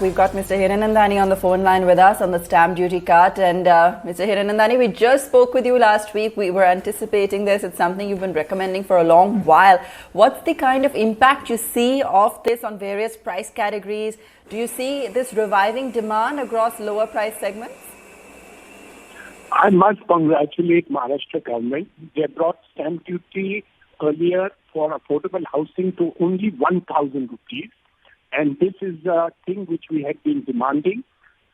We've got Mr. Hiranandani on the phone line with us on the stamp duty cut. And Mr. Hiranandani, we just spoke with you last week. We were anticipating this. It's something you've been recommending for a long while. What's the kind of impact you see of this on various price categories? Do you see this reviving demand across lower price segments? I must congratulate Maharashtra government. They brought stamp duty earlier for affordable housing to only 1,000 rupees. And this is a thing which we had been demanding.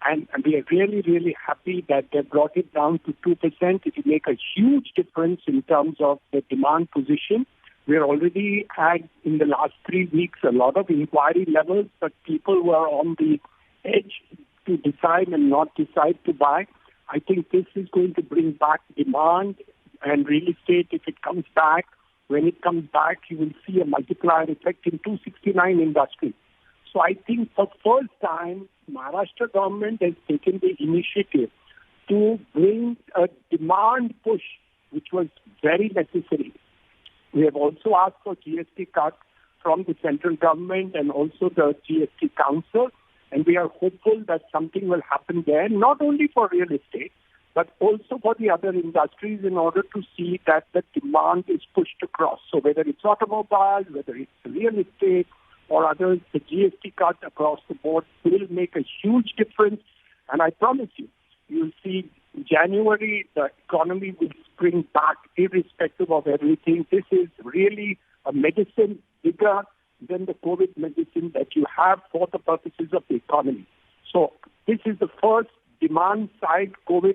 And we are really, really happy that they brought it down to 2%. It will make a huge difference in terms of the demand position. We are already had, in the last 3 weeks, a lot of inquiry levels, but people were on the edge to decide and not decide to buy. I think this is going to bring back demand and real estate. If it comes back, when it comes back, you will see a multiplier effect in 269 industry. So I think for the first time, Maharashtra government has taken the initiative to bring a demand push, which was very necessary. We have also asked for GST cut from the central government and also the GST Council, and we are hopeful that something will happen there, not only for real estate, but also for the other industries in order to see that the demand is pushed across. So whether it's automobiles, whether it's real estate, or others, the GST cut across the board will make a huge difference. And I promise you, you'll see January, the economy will spring back irrespective of everything. This is really a medicine bigger than the COVID medicine that you have for the purposes of the economy. So this is the first demand-side COVID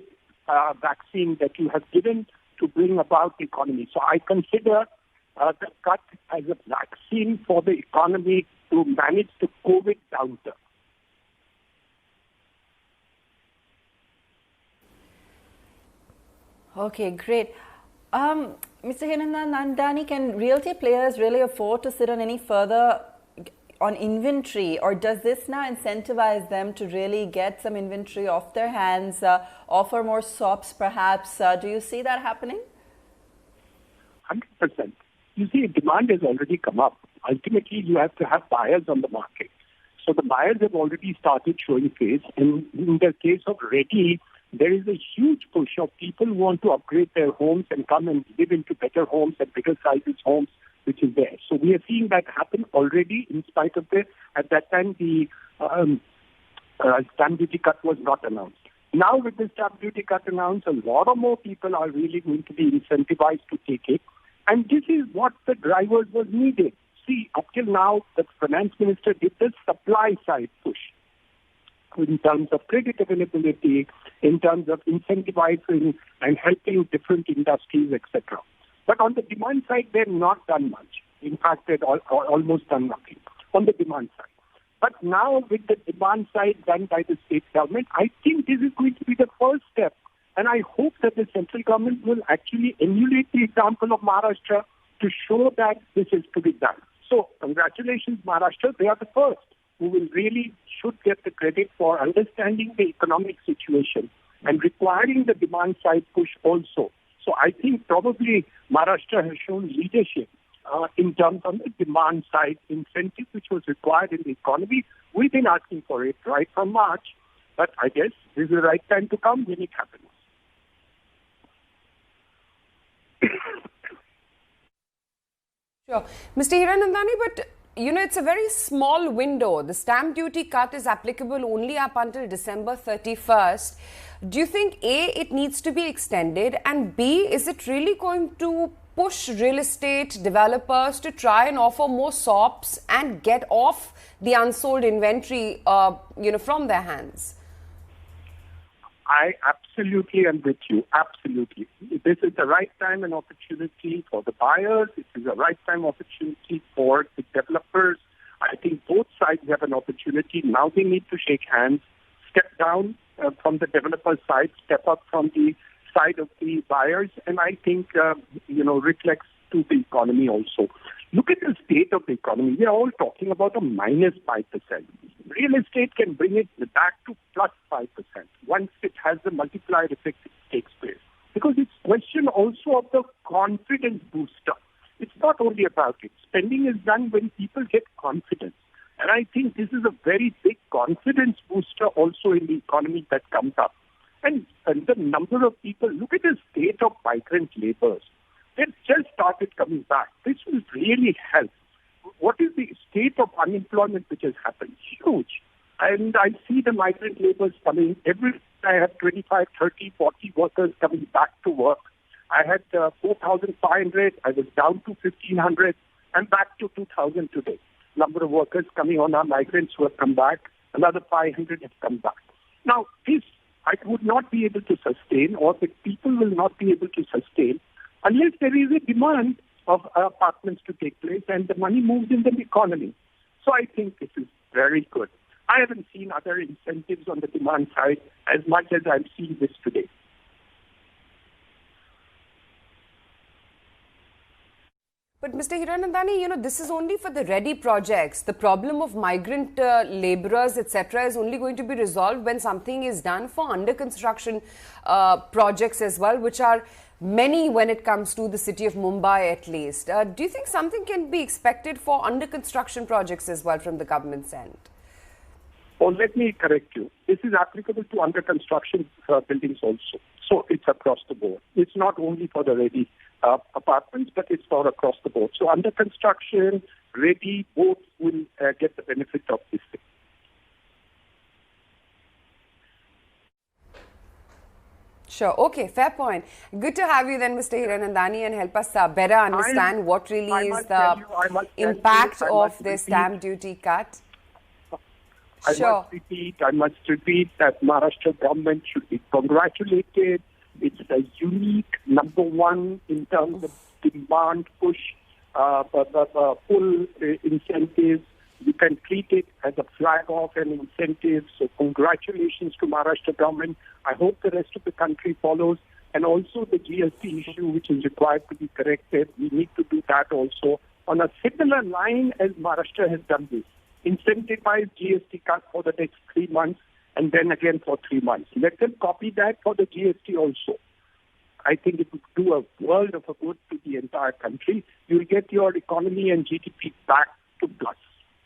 vaccine that you have given to bring about the economy. So I consider the cut as a vaccine for the economy to manage the COVID downturn. Okay, great. Mr. Hiranandani, can realty players really afford to sit on any further on inventory, or does this now incentivize them to really get some inventory off their hands, offer more SOPs perhaps? Do you see that happening? 100%. You see, demand has already come up. Ultimately, you have to have buyers on the market. So the buyers have already started showing face. And in the case of Ready, there is a huge push of people who want to upgrade their homes and come and live into better homes and bigger sizes homes, which is there. So we are seeing that happen already in spite of this. At that time, the stamp duty cut was not announced. Now with the stamp duty cut announced, a lot of more people are really going to be incentivized to take it. And this is what the drivers was needed. See, up till now, the finance minister did the supply side push in terms of credit availability, in terms of incentivizing and helping different industries, etc. But on the demand side, they've not done much. In fact, they've almost done nothing on the demand side. But now with the demand side done by the state government, I think this is going to be the first step. And I hope that the central government will actually emulate the example of Maharashtra to show that this is to be done. So congratulations, Maharashtra. They are the first who will really should get the credit for understanding the economic situation and requiring the demand side push also. So I think probably Maharashtra has shown leadership in terms of the demand side incentive which was required in the economy. We've been asking for it right from March, but I guess this is the right time to come when it happens. Sure. Mr. Hiranandani, but it's a very small window. The stamp duty cut is applicable only up until December 31st. Do you think A, it needs to be extended, and B, is it really going to push real estate developers to try and offer more SOPs and get off the unsold inventory from their hands? I absolutely am with you. Absolutely. This is the right time and opportunity for the buyers. It is the right time opportunity for the developers. I think both sides have an opportunity. Now they need to shake hands, step down from the developer side, step up from the side of the buyers, and I think, reflects to the economy also. Look at the state of the economy. We are all talking about a minus 5%. Real estate can bring it back to plus 5% once it has the multiplier effect that takes place. Because it's question also of the confidence booster. It's not only about it. Spending is done when people get confidence. And I think this is a very big confidence booster also in the economy that comes up. And the number of people, look at the state of migrant laborers. They've just started coming back. This will really help. What is the state of unemployment which has happened? Huge. And I see the migrant laborers coming. Every day I have 25, 30, 40 workers coming back to work. I had 4,500. I was down to 1,500. I'm back to 2,000 today. Number of workers coming on, our migrants who have come back. Another 500 have come back. Now, this I would not be able to sustain, or the people will not be able to sustain, unless there is a demand of apartments to take place and the money moves in the economy. So I think this is very good. I haven't seen other incentives on the demand side as much as I've seen this today. But Mr. Hiranandani, this is only for the ready projects. The problem of migrant laborers, etc., is only going to be resolved when something is done for under construction projects as well, which are many when it comes to the city of Mumbai at least. Do you think something can be expected for under construction projects as well from the government's end? Oh, let me correct you. This is applicable to under construction buildings also. So it's across the board. It's not only for the ready apartments, but it's for across the board. So under construction, ready, both will get the benefit of this thing. Sure. Okay, fair point. Good to have you then, Mr. Hiranandani, and help us better understand what really is the impact of the stamp duty cut. I must repeat that Maharashtra government should be congratulated. It's a unique number one in terms of demand push, full incentives. You can treat it as a flag off and incentive. So congratulations to Maharashtra government. I hope the rest of the country follows. And also the GST issue, which is required to be corrected. We need to do that also on a similar line as Maharashtra has done this. Incentivized GST cut for the next 3 months and then again for 3 months. Let them copy that for the GST also. I think it would do a world of good to the entire country. You'll get your economy and GDP back to plus.